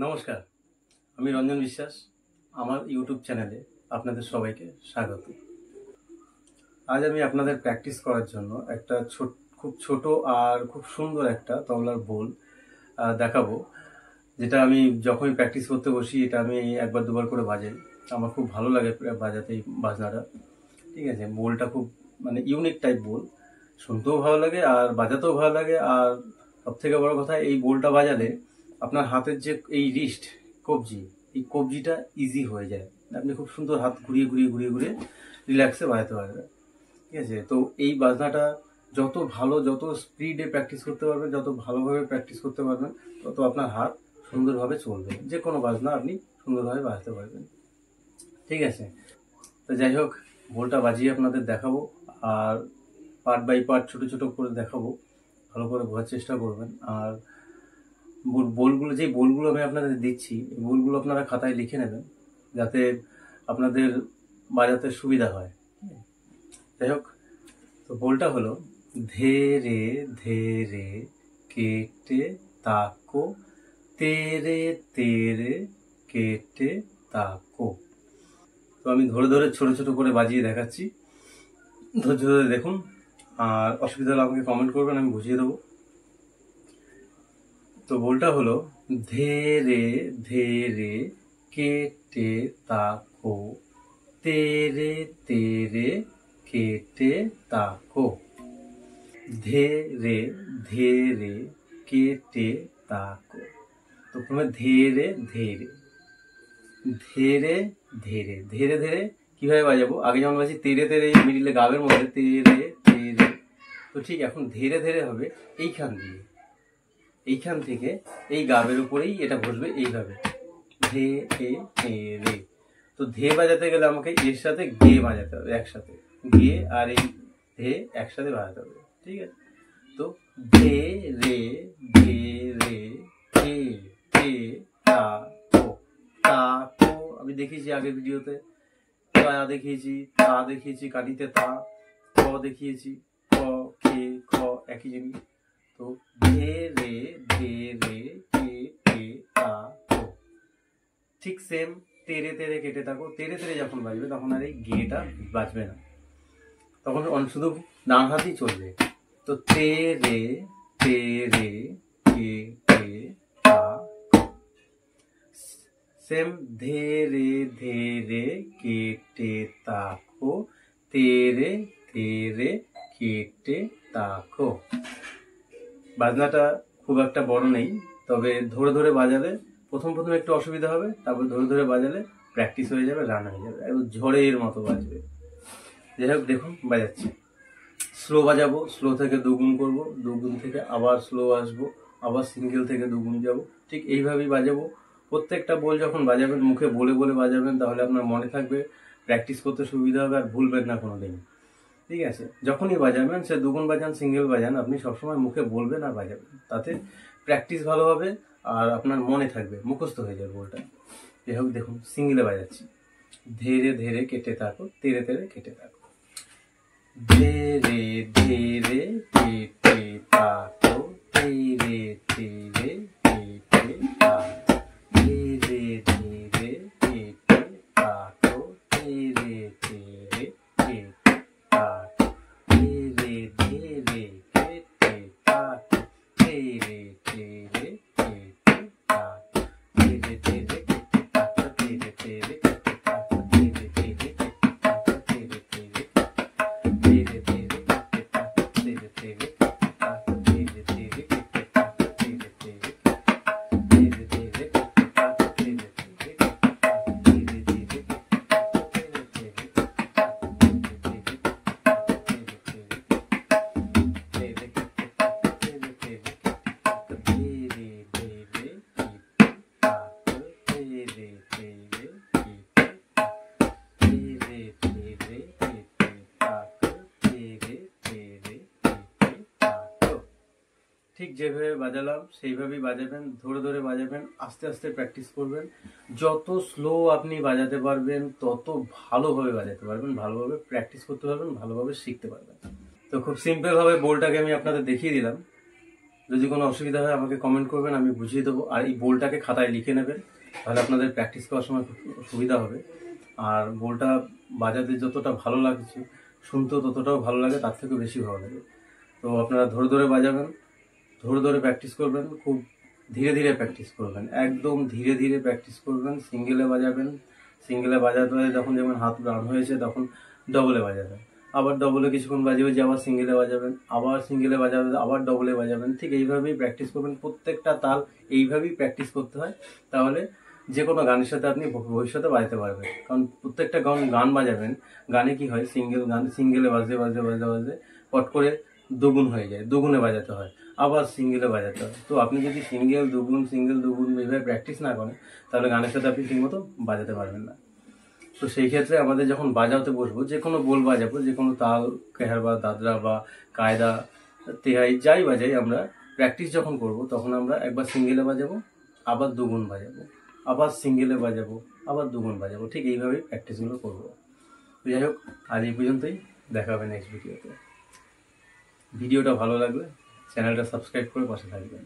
নমস্কার, আমি রঞ্জন বিশ্বাস। আমার ইউটিউব চ্যানেলে আপনাদের সবাইকে স্বাগত। আজ আমি আপনাদের প্র্যাকটিস করার জন্য একটা খুব ছোট আর খুব সুন্দর একটা তবলার বোল দেখাবো, যেটা আমি যখনই প্র্যাকটিস করতে বসি এটা আমি একবার দুবার করে বাজাই। আমার খুব ভালো লাগে বাজাতে এই বাজনাটা। ঠিক আছে, বোলটা খুব ইউনিক টাইপ বোল, শুনতেও ভালো লাগে আর বাজাতেও ভালো লাগে। আর সব থেকে বড় কথা, এই বোলটা বাজালে আপনার হাতের যে এই রিস্ট কবজি, এই কবজিটা ইজি হয়ে যায়। আপনি খুব সুন্দর হাত ঘুরিয়ে ঘুরিয়ে ঘুরিয়ে ঘুরিয়ে রিল্যাক্সে বাজাতে পারবেন। ঠিক আছে, তো এই বাজনাটা যত ভালো, যত স্পিডে প্র্যাকটিস করতে পারবেন, যত ভালোভাবে প্র্যাকটিস করতে পারবেন, তত আপনার হাত সুন্দরভাবে চলবে। যে কোনো বাজনা আপনি সুন্দরভাবে বাজাতে পারবেন। ঠিক আছে, তো যাই হোক, বোলটা বাজিয়ে আপনাদের দেখাবো আর পার্ট বাই পার্ট ছোট ছোট করে দেখাবো। ভালো করে বোঝার চেষ্টা করবেন। আর যে বোলগুলো আমি আপনাদের দিচ্ছি, এই বোলগুলো আপনারা খাতায় লিখে নেবেন, যাতে আপনাদের বাজাতে সুবিধা হয়। যাই হোক, তো বোলটা হলো ধেরে ধেরে কেটে তাকো, তেরে তেরে কেটে তাকো। তো আমি ধরে ধরে ছোট ছোট করে বাজিয়ে দেখাচ্ছি, ধৈর্য ধরে দেখুন। আর অসুবিধা হলে আমাকে কমেন্ট করবেন, আমি বুঝিয়ে দেবো। তো বোলটা হলো ধেরে ধেরে কেটে তাকো, তেরে তেরে কেটে তাকো। ধেরে ধেরে কেটে তাকো। তো প্রথমে ধেরে ধেরে ধেরে ধেরে ধেরে ধেরে কিভাবে বাজাবো? আগে যেমন বাজি তেরে তেরে, মিডিলে গাবের মধ্যে তেরে তেরে, তো ঠিক এখন ধেরে ধেরে হবে এইখান দিয়ে, এইখান থেকে এই গাবের উপরেই এটা বসবে এইভাবে, ধে এ রে। তো ধে বাজাতে গেলে আমাকে এর সাথে গে বাজাতে হবে একসাথে, গে আর এই ধে একসাথে বাজাতে হবে। ঠিক আছে, তো ধে রে ধে রে কে কে তা কো, তা কো আমি দেখিয়েছি আগের ভিডিওতে, তা দেখিয়েছি, তা দেখিয়েছি কাটিতে, তা ক দেখিয়েছি, ক কে খ একই জিনিস। তো ধে রে ধে রে কে কে তা কো, ঠিক সেম তেরে তেরে কেটে থাকো। তেরে তেরে যখন বাজবে তখন আর এই গেটা বাজবে না, তখন শুধু ডান হাতেই চলবে। তো তেরে তেরে কে কে তা কো, সেম ধেরে ধেরে কেটে তাকো, তেরে তেরে কেটে তাকো। বাজনাটা খুব একটা বড় নেই, তবে ধরে ধরে বাজালে প্রথম প্রথম একটু অসুবিধা হবে, তারপর ধরে ধরে বাজালে প্র্যাকটিস হয়ে যাবে, রান হয়ে যাবে, একদম ঝড়ের মতো বাজবে। যাই হোক, দেখুন বাজাচ্ছি। স্লো বাজাবো, স্লো থেকে দুগুণ করব, দুগুণ থেকে আবার স্লো আসবো, আবার সিঙ্গেল থেকে দুগুণ যাব। ঠিক এইভাবেই বাজাবো। প্রত্যেকটা বোল যখন বাজাবেন মুখে বলে বলে বাজাবেন, তাহলে আপনার মনে থাকবে, প্র্যাকটিস করতে সুবিধা হবে আর ভুলবেন না কোনোদিন। ঠিক আছে, যখনই বাজাবেন, সে দুগুণ বাজান সিঙ্গেল বাজান, আপনি সবসময় মুখে বলবেন আর বাজাবেন, তাতে প্র্যাকটিস ভালো হবে আর আপনার মনে থাকবে, মুখস্থ হয়ে যাবে বোলটা। যাই হোক, দেখুন সিঙ্গেলে বাজাচ্ছি। ধীরে ধীরে কেটে থাকো, তেরে তেরে কেটে থাকো, ধীরে ধীরে কেটে থাকো, ধীরে ধীরে কেটে থাকো, ধীরে ধীরে কেটে থাকো, ধীরে ধীরে কেটে থাকো, ধীরে ধীরে কেটে থাকো, ধীরে ধীরে কেটে থাকো, ধীরে ধীরে কেটে থাকো, ধীরে ধীরে কেটে থাকো, ধীরে ধীরে কেটে থাকো, ধীরে ধীরে ধীরে ধীরে কেটে থাকো, ধীরে ধীরে কেটে থাকো, ধীরে ধীরে কেটে থাকো, ধীরে ধীরে ধীরে ধীরে কেটে থাকো, ধীরে ধীরে কেটে থাকো, ধীরে ধীরে কেটে থাকো, ধীরে ধীরে কেটে থাকো, ধীরে ধীরে কেটে থাকো, ধীরে ধীরে ধীরে কেটে থাকো, ধীরে ধীরে কেটে থাকো, ধীরে ধীরে কেটে থাকো, ধীরে ধীরে কেটে থাকো, ধীরে ধীরে কেটে থাকো, ধীরে ধীরে কেটে থাকো। ঠিক যেভাবে বাজালাম সেইভাবেই বাজাবেন, ধরে ধরে বাজাবেন, আস্তে আস্তে প্র্যাকটিস করবেন। যত স্লো আপনি বাজাতে পারবেন তত ভালোভাবে বাজাতে পারবেন, ভালোভাবে প্র্যাকটিস করতে পারবেন, ভালোভাবে শিখতে পারবেন। তো খুব সিম্পল ভাবে বোলটাকে আমি আপনাদের দেখিয়ে দিলাম। যদি কোনো অসুবিধা হয় আমাকে কমেন্ট করবেন, আমি বুঝিয়ে দেবো। আর এই বোলটাকে খাতায় লিখে নেবেন, তাহলে আপনাদের প্র্যাকটিস করার সময় খুব সুবিধা হবে। আর বোলটা বাজাতে যতটা ভালো লাগছে, শুনতেও ততটাও ভালো লাগে, তার থেকে বেশি ভালো লাগে। তো আপনারা ধরে ধরে বাজাবেন, ধরে ধরে প্র্যাকটিস করবেন, খুব ধীরে ধীরে প্র্যাকটিস করবেন, একদম ধীরে ধীরে প্র্যাকটিস করবেন। সিঙ্গেলে বাজাবেন, সিঙ্গেলে বাজাতে যখন যেমন হাত রান হয়েছে তখন ডবলে বাজাবেন, আবার ডবলে কিছুক্ষণ বাজিয়ে যে আবার সিঙ্গেলে বাজাবেন, আবার সিঙ্গেলে বাজাবেন, আবার ডবলে বাজাবেন। ঠিক এইভাবেই প্র্যাকটিস করবেন, প্রত্যেকটা তাল এইভাবেই প্র্যাকটিস করতে হয়। তাহলে যে কোনো গানের সাথে আপনি ভবিষ্যতে বাজাতে পারবেন। কারণ প্রত্যেকটা গান বাজাবেন, গানে কি হয়, সিঙ্গেলে বাজতে বাজতে বাজতে বাজতে পট করে দুগুণ হয়ে যায়, দুগুণে বাজাতে হয়, আবার সিঙ্গেলে বাজাতে হয়। তো আপনি যদি সিঙ্গেল দুগুণ এইভাবে প্র্যাকটিস না করেন, তাহলে গানের সাথে আপনি ঠিকমতো বাজাতে পারবেন না। তো সেই ক্ষেত্রে আমাদের যখন বাজাতে বসবো, যে কোনো বোল বাজাবো, যে কোনো তাল, কেহার বা দাদরা বা কায়দা, তেহাই, যাই বাজাই, আমরা প্র্যাকটিস যখন করব তখন আমরা একবার সিঙ্গেলে বাজাবো, আবার দুগুণ বাজাবো, আবার সিঙ্গেলে বাজাবো, আবার দুগুণ বাজাবো। ঠিক এইভাবেই প্র্যাকটিসগুলো করবো। তো যাই হোক, আজ এই পর্যন্তই, দেখা হবে নেক্সট ভিডিওতে। ভিডিওটা ভালো লাগলে চ্যানেলটা সাবস্ক্রাইব করে পাশে থাকবেন।